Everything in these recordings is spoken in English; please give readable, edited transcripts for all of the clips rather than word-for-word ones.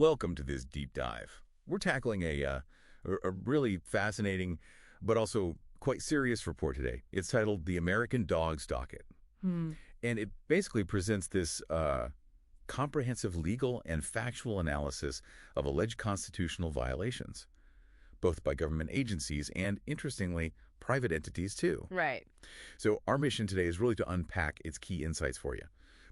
Welcome to this deep dive. We're tackling a really fascinating but also quite serious report today. It's titled The American Dog's Docket. Hmm. And it basically presents this comprehensive legal and factual analysis of alleged constitutional violations, both by government agencies and, interestingly, private entities too. Right. So our mission today is really to unpack its key insights for you.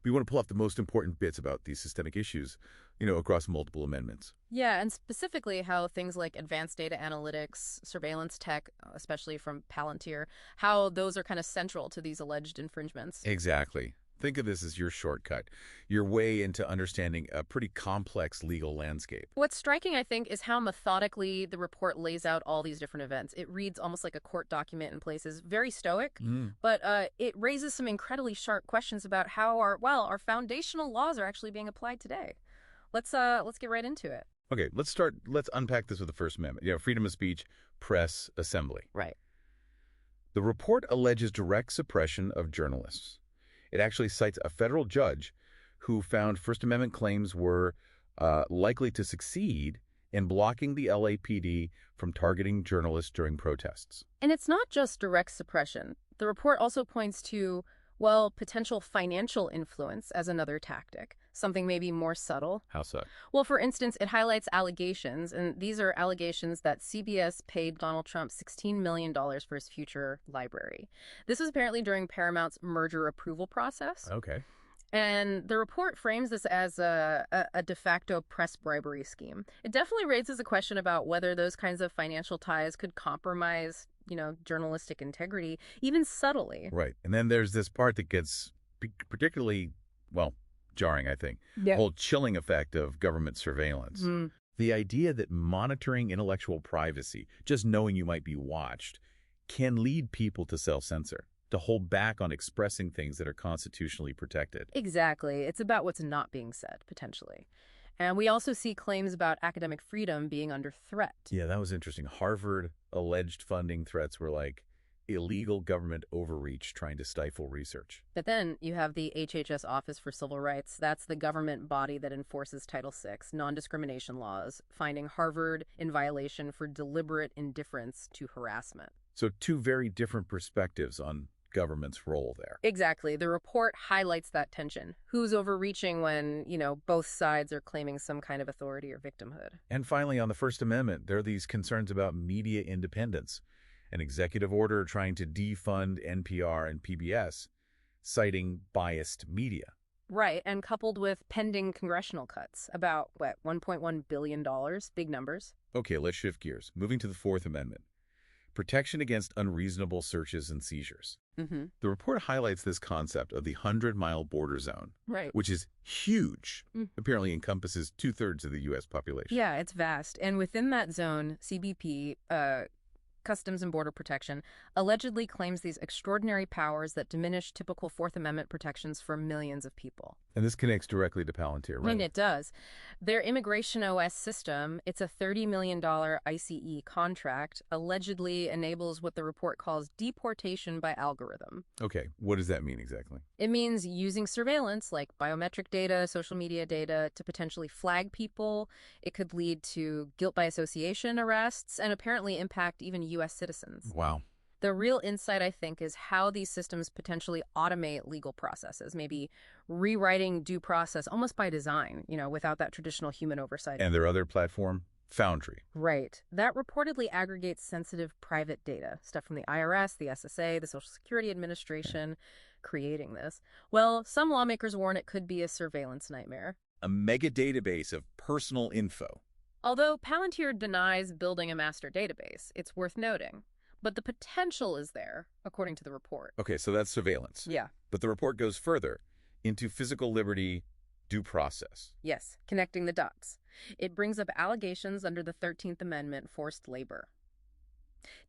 We want to pull up the most important bits about these systemic issues, across multiple amendments. Yeah, and specifically how things like advanced data analytics, surveillance tech, especially from Palantir, how those are kind of central to these alleged infringements. Exactly. Think of this as your shortcut, your way into understanding a pretty complex legal landscape. What's striking, I think, is how methodically the report lays out all these different events. It reads almost like a court document in places, very stoic, but it raises some incredibly sharp questions about how our foundational laws are actually being applied today. Let's get right into it. Okay, let's unpack this with the First Amendment. Freedom of speech, press, assembly. Right. The report alleges direct suppression of journalists. It actually cites a federal judge who found First Amendment claims were likely to succeed in blocking the LAPD from targeting journalists during protests. And it's not just direct suppression. The report also points to, potential financial influence as another tactic, something maybe more subtle. How so? Well, for instance, it highlights allegations, and these are allegations that CBS paid Donald Trump $16 million for his future library. This was apparently during Paramount's merger approval process. Okay. And the report frames this as a de facto press bribery scheme. It definitely raises a question about whether those kinds of financial ties could compromise, journalistic integrity, even subtly. Right. And then there's this part that gets particularly, jarring, I think. Yeah. The whole chilling effect of government surveillance. The idea that monitoring intellectual privacy, just knowing you might be watched, can lead people to self-censor, to hold back on expressing things that are constitutionally protected. Exactly. It's about what's not being said, potentially. And we also see claims about academic freedom being under threat. Yeah, that was interesting. Harvard alleged funding threats were like illegal government overreach trying to stifle research. But then you have the HHS Office for Civil Rights. That's the government body that enforces Title VI, non-discrimination laws, finding Harvard in violation for deliberate indifference to harassment. So two very different perspectives on government's role there. Exactly. The report highlights that tension. Who's overreaching when, both sides are claiming some kind of authority or victimhood? And finally, on the First Amendment, there are these concerns about media independence. An executive order trying to defund NPR and PBS, citing biased media. Right, and coupled with pending congressional cuts, about, $1.1 billion, big numbers. Okay, let's shift gears. Moving to the Fourth Amendment. Protection against unreasonable searches and seizures. The report highlights this concept of the 100-mile border zone, right, which is huge, apparently encompasses 2/3 of the U.S. population. Yeah, it's vast. And within that zone, CBP, Customs and Border Protection, allegedly claims these extraordinary powers that diminish typical Fourth Amendment protections for millions of people. And this connects directly to Palantir, right? And it does. Their Immigration OS system, it's a $30 million ICE contract, allegedly enables what the report calls deportation by algorithm. Okay, what does that mean exactly? It means using surveillance, like biometric data, social media data, to potentially flag people. It could lead to guilt by association arrests and apparently impact even U.S. citizens. Wow. The real insight, I think, is how these systems potentially automate legal processes, maybe rewriting due process almost by design, without that traditional human oversight. And their other platform, Foundry. Right. That reportedly aggregates sensitive private data, stuff from the IRS, the SSA, the Social Security Administration, creating this. Well, some lawmakers warn it could be a surveillance nightmare. A mega database of personal info. Although Palantir denies building a master database, it's worth noting. But the potential is there, according to the report. Okay, so that's surveillance. Yeah. But the report goes further into physical liberty due process. Yes, connecting the dots. It brings up allegations under the 13th Amendment, forced labor.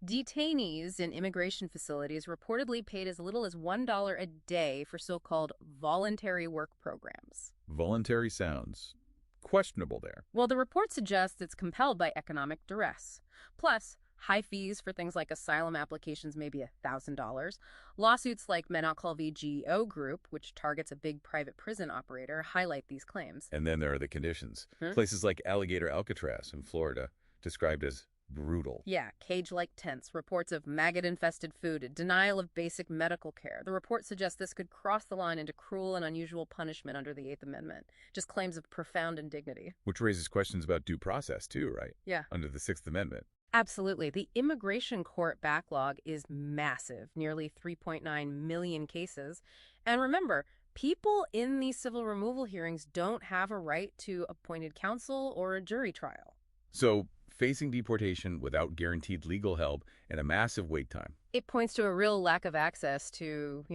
Detainees in immigration facilities reportedly paid as little as $1 a day for so-called voluntary work programs. Voluntary sounds questionable there. Well, the report suggests it's compelled by economic duress. Plus, High fees for things like asylum applications may be $1,000. Lawsuits like Menakol v. GO Group, which targets a big private prison operator, highlight these claims. And then there are the conditions. Hmm? Places like Alligator Alcatraz in Florida, described as brutal. Yeah, cage-like tents, reports of maggot-infested food, denial of basic medical care. The report suggests this could cross the line into cruel and unusual punishment under the Eighth Amendment. Just claims of profound indignity. Which raises questions about due process, too, right? Yeah. Under the Sixth Amendment. Absolutely. The immigration court backlog is massive, nearly 3.9 million cases. And remember, people in these civil removal hearings don't have a right to appointed counsel or a jury trial. So, facing deportation without guaranteed legal help and a massive wait time. It points to a real lack of access to,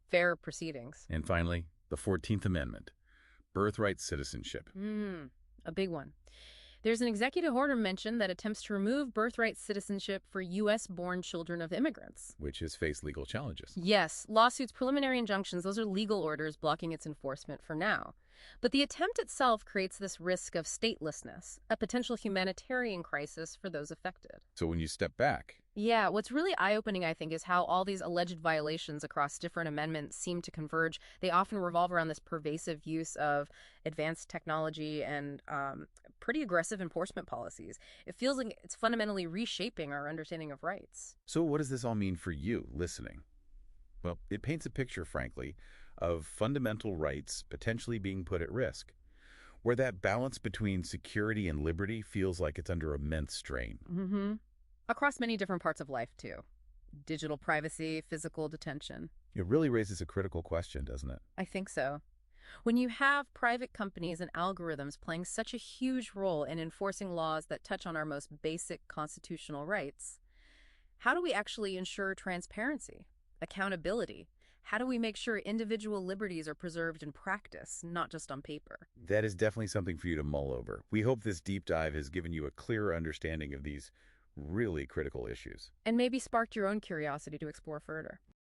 fair proceedings. And finally, the 14th Amendment, birthright citizenship. A big one. There's an executive order mentioned that attempts to remove birthright citizenship for U.S.-born children of immigrants. Which has faced legal challenges. Yes, lawsuits, preliminary injunctions, those are legal orders blocking its enforcement for now. But the attempt itself creates this risk of statelessness, a potential humanitarian crisis for those affected. So when you step back, Yeah, what's really eye-opening, I think, is how all these alleged violations across different amendments seem to converge. They often revolve around this pervasive use of advanced technology and pretty aggressive enforcement policies. It feels like it's fundamentally reshaping our understanding of rights. so what does this all mean for you listening? Well, it paints a picture, frankly, of fundamental rights potentially being put at risk, where that balance between security and liberty feels like it's under immense strain. Across many different parts of life, too. Digital privacy, physical detention. It really raises a critical question, doesn't it? I think so. When you have private companies and algorithms playing such a huge role in enforcing laws that touch on our most basic constitutional rights, how do we actually ensure transparency, accountability? How do we make sure individual liberties are preserved in practice, not just on paper? That is definitely something for you to mull over. We hope this deep dive has given you a clearer understanding of these really critical issues. And maybe sparked your own curiosity to explore further.